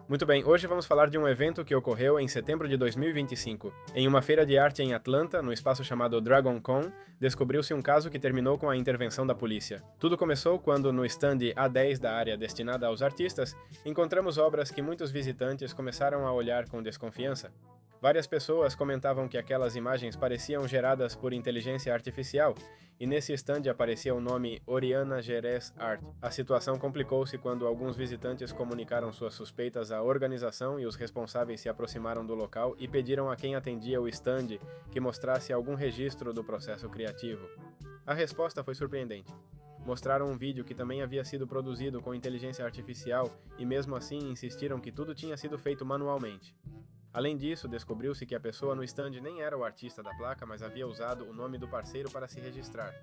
Muito bem, hoje vamos falar de um evento que ocorreu em setembro de 2025. Em uma feira de arte em Atlanta, no espaço chamado Dragon Con, descobriu-se um caso que terminou com a intervenção da polícia. Tudo começou quando, no stand A10 da área destinada aos artistas, encontramos obras que muitos visitantes começaram a olhar com desconfiança. Várias pessoas comentavam que aquelas imagens pareciam geradas por inteligência artificial, e nesse stand aparecia o nome Oriana Jerez Art. A situação complicou-se quando alguns visitantes comunicaram suas suspeitas à organização e os responsáveis se aproximaram do local e pediram a quem atendia o stand que mostrasse algum registro do processo criativo. A resposta foi surpreendente. Mostraram um vídeo que também havia sido produzido com inteligência artificial e mesmo assim insistiram que tudo tinha sido feito manualmente. Além disso, descobriu-se que a pessoa no stand nem era o artista da placa, mas havia usado o nome do parceiro para se registrar.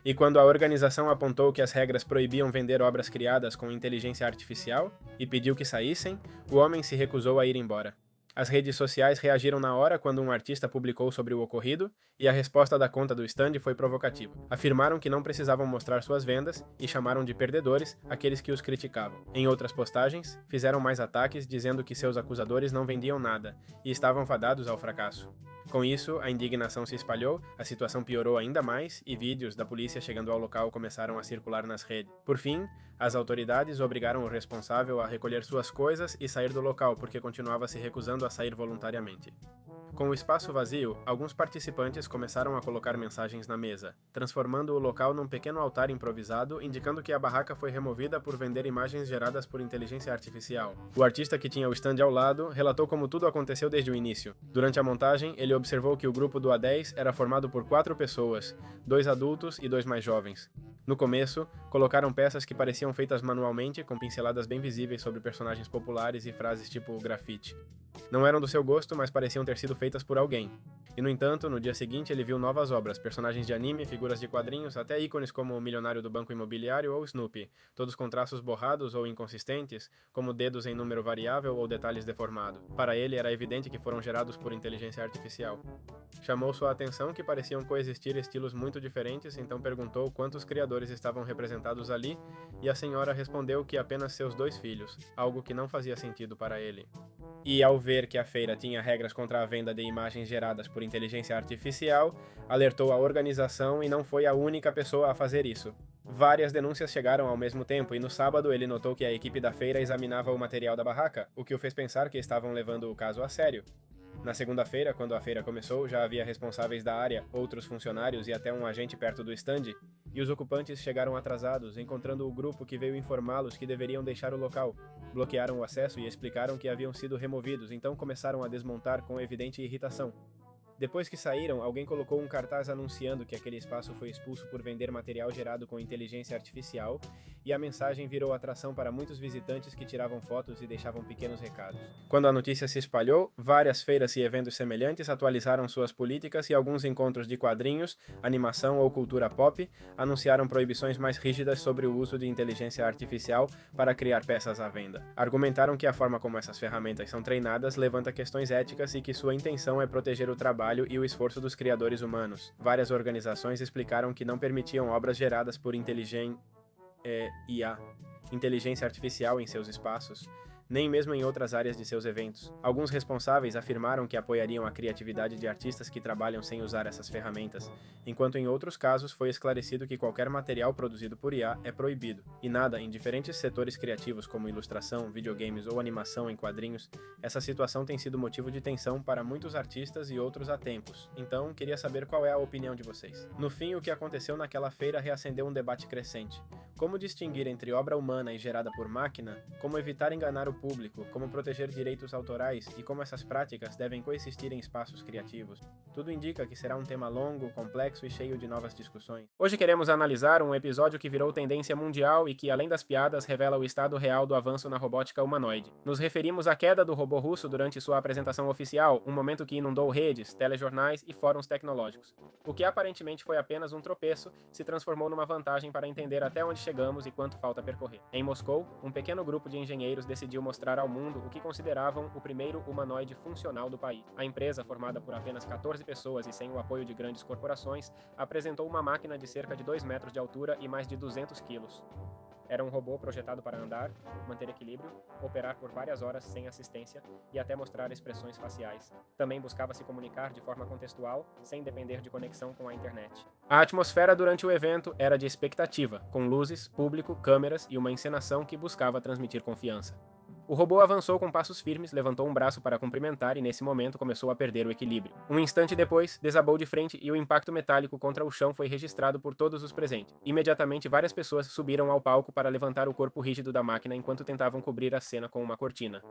E quando a organização apontou que as regras proibiam vender obras criadas com inteligência artificial e pediu que saíssem, o homem se recusou a ir embora. As redes sociais reagiram na hora quando um artista publicou sobre o ocorrido, e a resposta da conta do stand foi provocativa. Afirmaram que não precisavam mostrar suas vendas e chamaram de perdedores aqueles que os criticavam. Em outras postagens, fizeram mais ataques dizendo que seus acusadores não vendiam nada e estavam fadados ao fracasso. Com isso, a indignação se espalhou, a situação piorou ainda mais e vídeos da polícia chegando ao local começaram a circular nas redes. Por fim, as autoridades obrigaram o responsável a recolher suas coisas e sair do local porque continuava se recusando a sair voluntariamente. Com o espaço vazio, alguns participantes começaram a colocar mensagens na mesa, transformando o local num pequeno altar improvisado, indicando que a barraca foi removida por vender imagens geradas por inteligência artificial. O artista que tinha o stand ao lado relatou como tudo aconteceu desde o início. Durante a montagem, ele observou que o grupo do A10 era formado por 4 pessoas, 2 adultos e 2 mais jovens. No começo, colocaram peças que pareciam feitas manualmente, com pinceladas bem visíveis sobre personagens populares e frases tipo grafite. Não eram do seu gosto, mas pareciam ter sido feitas por alguém. E no entanto, no dia seguinte ele viu novas obras, personagens de anime, figuras de quadrinhos, até ícones como o milionário do Banco Imobiliário ou Snoopy, todos com traços borrados ou inconsistentes, como dedos em número variável ou detalhes deformados. Para ele era evidente que foram gerados por inteligência artificial. Chamou sua atenção que pareciam coexistir estilos muito diferentes, então perguntou quantos criadores estavam representados ali, e a senhora respondeu que apenas seus 2 filhos, algo que não fazia sentido para ele. E ao ver que a feira tinha regras contra a venda de imagens geradas por inteligência artificial, alertou a organização e não foi a única pessoa a fazer isso. Várias denúncias chegaram ao mesmo tempo e no sábado ele notou que a equipe da feira examinava o material da barraca, o que o fez pensar que estavam levando o caso a sério. Na segunda-feira, quando a feira começou, já havia responsáveis da área, outros funcionários e até um agente perto do stand, e os ocupantes chegaram atrasados, encontrando o grupo que veio informá-los que deveriam deixar o local. Bloquearam o acesso e explicaram que haviam sido removidos, então começaram a desmontar com evidente irritação. Depois que saíram, alguém colocou um cartaz anunciando que aquele espaço foi expulso por vender material gerado com inteligência artificial, e a mensagem virou atração para muitos visitantes que tiravam fotos e deixavam pequenos recados. Quando a notícia se espalhou, várias feiras e eventos semelhantes atualizaram suas políticas e alguns encontros de quadrinhos, animação ou cultura pop anunciaram proibições mais rígidas sobre o uso de inteligência artificial para criar peças à venda. Argumentaram que a forma como essas ferramentas são treinadas levanta questões éticas e que sua intenção é proteger o trabalho e o esforço dos criadores humanos. Várias organizações explicaram que não permitiam obras geradas por IA, inteligência artificial em seus espaços, nem mesmo em outras áreas de seus eventos. Alguns responsáveis afirmaram que apoiariam a criatividade de artistas que trabalham sem usar essas ferramentas, enquanto em outros casos foi esclarecido que qualquer material produzido por IA é proibido. E nada, em diferentes setores criativos como ilustração, videogames ou animação em quadrinhos, essa situação tem sido motivo de tensão para muitos artistas e outros há tempos. Então, queria saber qual é a opinião de vocês. No fim, o que aconteceu naquela feira reacendeu um debate crescente. Como distinguir entre obra humana e gerada por máquina? Como evitar enganar o público? Como proteger direitos autorais? E como essas práticas devem coexistir em espaços criativos? Tudo indica que será um tema longo, complexo e cheio de novas discussões. Hoje queremos analisar um episódio que virou tendência mundial e que, além das piadas, revela o estado real do avanço na robótica humanoide. Nos referimos à queda do robô russo durante sua apresentação oficial, um momento que inundou redes, telejornais e fóruns tecnológicos. O que aparentemente foi apenas um tropeço, se transformou numa vantagem para entender até onde chegamos e quanto falta percorrer. Em Moscou, um pequeno grupo de engenheiros decidiu mostrar ao mundo o que consideravam o primeiro humanoide funcional do país. A empresa, formada por apenas 14 pessoas e sem o apoio de grandes corporações, apresentou uma máquina de cerca de 2 metros de altura e mais de 200 quilos. Era um robô projetado para andar, manter equilíbrio, operar por várias horas sem assistência e até mostrar expressões faciais. Também buscava se comunicar de forma contextual, sem depender de conexão com a internet. A atmosfera durante o evento era de expectativa, com luzes, público, câmeras e uma encenação que buscava transmitir confiança. O robô avançou com passos firmes, levantou um braço para cumprimentar e, nesse momento, começou a perder o equilíbrio. Um instante depois, desabou de frente e o impacto metálico contra o chão foi registrado por todos os presentes. Imediatamente, várias pessoas subiram ao palco para levantar o corpo rígido da máquina enquanto tentavam cobrir a cena com uma cortina.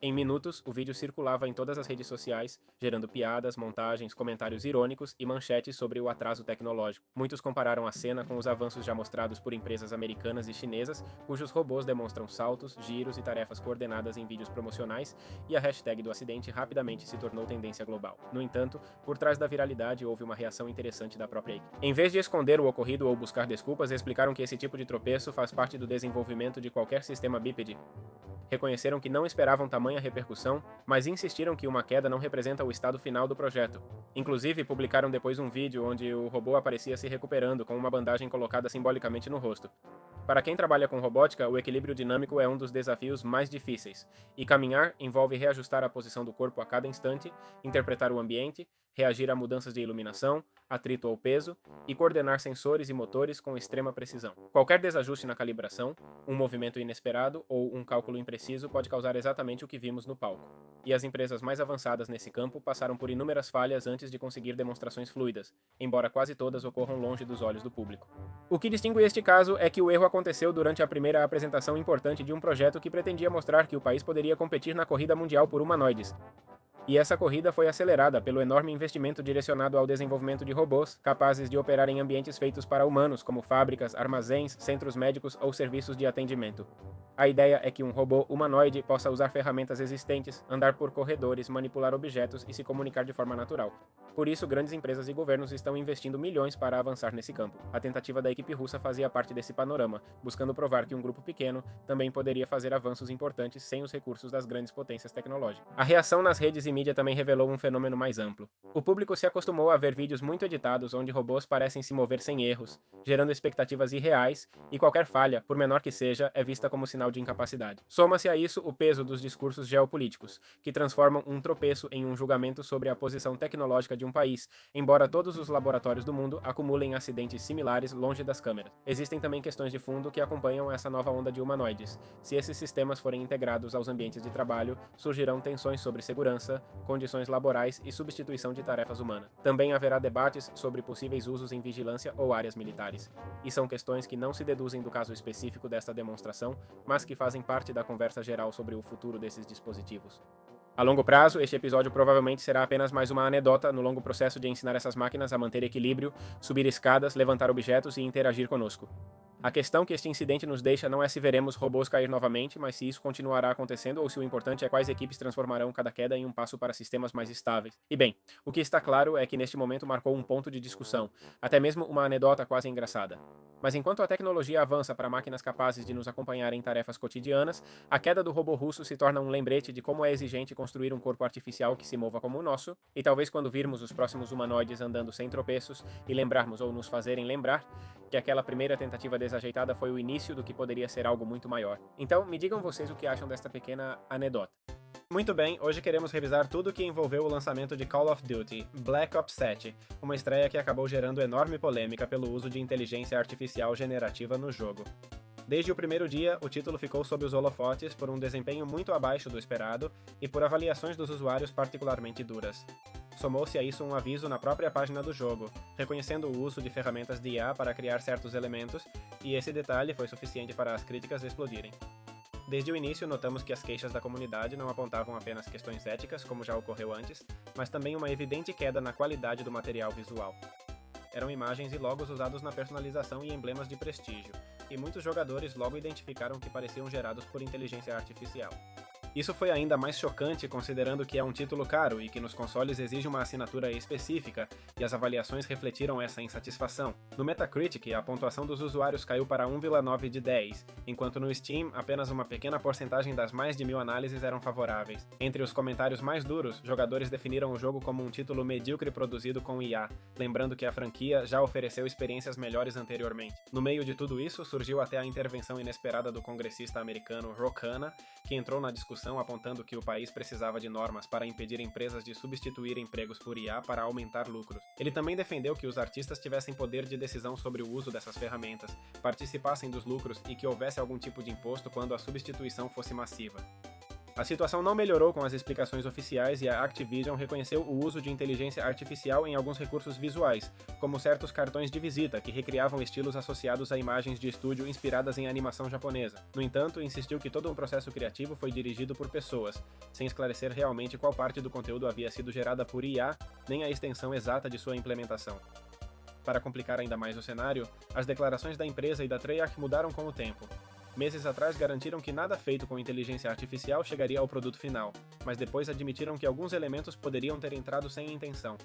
Em minutos, o vídeo circulava em todas as redes sociais, gerando piadas, montagens, comentários irônicos e manchetes sobre o atraso tecnológico. Muitos compararam a cena com os avanços já mostrados por empresas americanas e chinesas, cujos robôs demonstram saltos, giros e tarefas coordenadas em vídeos promocionais, e a hashtag do acidente rapidamente se tornou tendência global. No entanto, por trás da viralidade houve uma reação interessante da própria equipe. Em vez de esconder o ocorrido ou buscar desculpas, explicaram que esse tipo de tropeço faz parte do desenvolvimento de qualquer sistema bípede. Reconheceram que não esperavam tamanha repercussão, mas insistiram que uma queda não representa o estado final do projeto. Inclusive, publicaram depois um vídeo onde o robô aparecia se recuperando com uma bandagem colocada simbolicamente no rosto. Para quem trabalha com robótica, o equilíbrio dinâmico é um dos desafios mais difíceis, e caminhar envolve reajustar a posição do corpo a cada instante, interpretar o ambiente, reagir a mudanças de iluminação, atrito ou peso, e coordenar sensores e motores com extrema precisão. Qualquer desajuste na calibração, um movimento inesperado ou um cálculo impreciso pode causar exatamente o que vimos no palco. E as empresas mais avançadas nesse campo passaram por inúmeras falhas antes de conseguir demonstrações fluidas, embora quase todas ocorram longe dos olhos do público. O que distingue este caso é que o erro aconteceu durante a primeira apresentação importante de um projeto que pretendia mostrar que o país poderia competir na corrida mundial por humanoides. E essa corrida foi acelerada pelo enorme investimento direcionado ao desenvolvimento de robôs capazes de operar em ambientes feitos para humanos, como fábricas, armazéns, centros médicos ou serviços de atendimento. A ideia é que um robô humanoide possa usar ferramentas existentes, andar por corredores, manipular objetos e se comunicar de forma natural. Por isso, grandes empresas e governos estão investindo milhões para avançar nesse campo. A tentativa da equipe russa fazia parte desse panorama, buscando provar que um grupo pequeno também poderia fazer avanços importantes sem os recursos das grandes potências tecnológicas. A reação nas redes e mídia também revelou um fenômeno mais amplo. O público se acostumou a ver vídeos muito editados onde robôs parecem se mover sem erros, gerando expectativas irreais, e qualquer falha, por menor que seja, é vista como sinal de incapacidade. Soma-se a isso o peso dos discursos geopolíticos, que transformam um tropeço em um julgamento sobre a posição tecnológica de um país, embora todos os laboratórios do mundo acumulem acidentes similares longe das câmeras. Existem também questões de fundo que acompanham essa nova onda de humanoides. Se esses sistemas forem integrados aos ambientes de trabalho, surgirão tensões sobre segurança, condições laborais e substituição de tarefas humanas. Também haverá debates sobre possíveis usos em vigilância ou áreas militares. E são questões que não se deduzem do caso específico desta demonstração, mas que fazem parte da conversa geral sobre o futuro desses dispositivos. A longo prazo, este episódio provavelmente será apenas mais uma anedota no longo processo de ensinar essas máquinas a manter equilíbrio, subir escadas, levantar objetos e interagir conosco. A questão que este incidente nos deixa não é se veremos robôs cair novamente, mas se isso continuará acontecendo ou se o importante é quais equipes transformarão cada queda em um passo para sistemas mais estáveis. E bem, o que está claro é que neste momento marcou um ponto de discussão, até mesmo uma anedota quase engraçada. Mas enquanto a tecnologia avança para máquinas capazes de nos acompanhar em tarefas cotidianas, a queda do robô russo se torna um lembrete de como é exigente construir um corpo artificial que se mova como o nosso, e talvez quando virmos os próximos humanoides andando sem tropeços e lembrarmos ou nos fazerem lembrar que aquela primeira tentativa desajeitada foi o início do que poderia ser algo muito maior. Então, me digam vocês o que acham desta pequena anedota. Muito bem, hoje queremos revisar tudo o que envolveu o lançamento de Call of Duty Black Ops 7, uma estreia que acabou gerando enorme polêmica pelo uso de inteligência artificial generativa no jogo. Desde o primeiro dia, o título ficou sob os holofotes por um desempenho muito abaixo do esperado e por avaliações dos usuários particularmente duras. Somou-se a isso um aviso na própria página do jogo, reconhecendo o uso de ferramentas de IA para criar certos elementos, e esse detalhe foi suficiente para as críticas explodirem. Desde o início, notamos que as queixas da comunidade não apontavam apenas questões éticas, como já ocorreu antes, mas também uma evidente queda na qualidade do material visual. Eram imagens e logos usados na personalização e emblemas de prestígio, e muitos jogadores logo identificaram que pareciam gerados por inteligência artificial. Isso foi ainda mais chocante considerando que é um título caro e que nos consoles exige uma assinatura específica, e as avaliações refletiram essa insatisfação. No Metacritic, a pontuação dos usuários caiu para 1,9 de 10, enquanto no Steam, apenas uma pequena porcentagem das mais de 1000 análises eram favoráveis. Entre os comentários mais duros, jogadores definiram o jogo como um título medíocre produzido com IA, lembrando que a franquia já ofereceu experiências melhores anteriormente. No meio de tudo isso, surgiu até a intervenção inesperada do congressista americano Ro Khanna, que entrou na discussão apontando que o país precisava de normas para impedir empresas de substituir empregos por IA para aumentar lucros. Ele também defendeu que os artistas tivessem poder de decisão sobre o uso dessas ferramentas, participassem dos lucros e que houvesse algum tipo de imposto quando a substituição fosse massiva. A situação não melhorou com as explicações oficiais e a Activision reconheceu o uso de inteligência artificial em alguns recursos visuais, como certos cartões de visita que recriavam estilos associados a imagens de estúdio inspiradas em animação japonesa. No entanto, insistiu que todo um processo criativo foi dirigido por pessoas, sem esclarecer realmente qual parte do conteúdo havia sido gerada por IA, nem a extensão exata de sua implementação. Para complicar ainda mais o cenário, as declarações da empresa e da Treyarch mudaram com o tempo. Meses atrás garantiram que nada feito com inteligência artificial chegaria ao produto final, mas depois admitiram que alguns elementos poderiam ter entrado sem intenção.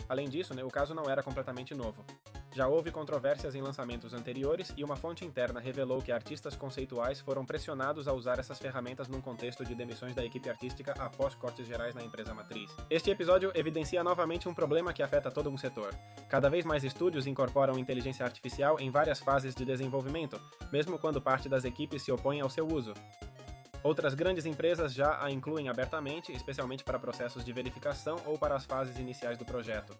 Além disso, o caso não era completamente novo. Já houve controvérsias em lançamentos anteriores e uma fonte interna revelou que artistas conceituais foram pressionados a usar essas ferramentas num contexto de demissões da equipe artística após cortes gerais na empresa matriz. Este episódio evidencia novamente um problema que afeta todo um setor. Cada vez mais estúdios incorporam inteligência artificial em várias fases de desenvolvimento, mesmo quando parte das equipes se opõe ao seu uso. Outras grandes empresas já a incluem abertamente, especialmente para processos de verificação ou para as fases iniciais do projeto.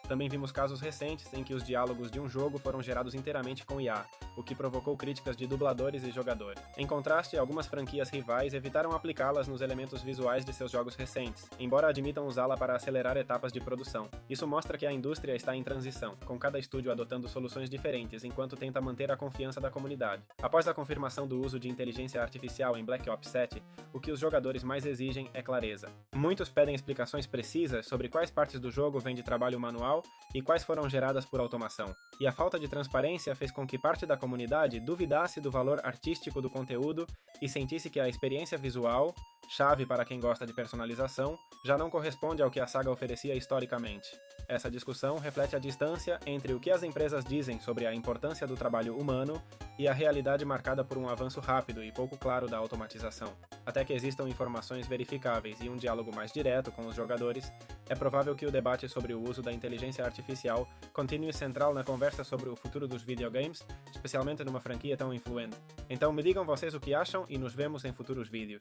Também vimos casos recentes em que os diálogos de um jogo foram gerados inteiramente com IA, o que provocou críticas de dubladores e jogadores. Em contraste, algumas franquias rivais evitaram aplicá-las nos elementos visuais de seus jogos recentes, embora admitam usá-la para acelerar etapas de produção. Isso mostra que a indústria está em transição, com cada estúdio adotando soluções diferentes enquanto tenta manter a confiança da comunidade. Após a confirmação do uso de inteligência artificial em Black Ops 7, o que os jogadores mais exigem é clareza. Muitos pedem explicações precisas sobre quais partes do jogo vêm de trabalho manual e quais foram geradas por automação. E a falta de transparência fez com que parte da comunidade duvidasse do valor artístico do conteúdo e sentisse que a experiência visual, chave para quem gosta de personalização, já não corresponde ao que a saga oferecia historicamente. Essa discussão reflete a distância entre o que as empresas dizem sobre a importância do trabalho humano e a realidade marcada por um avanço rápido e pouco claro da automatização. Até que existam informações verificáveis e um diálogo mais direto com os jogadores, é provável que o debate sobre o uso da inteligência artificial continue central na conversa sobre o futuro dos videogames, especialmente numa franquia tão influente. Então me digam vocês o que acham e nos vemos em futuros vídeos.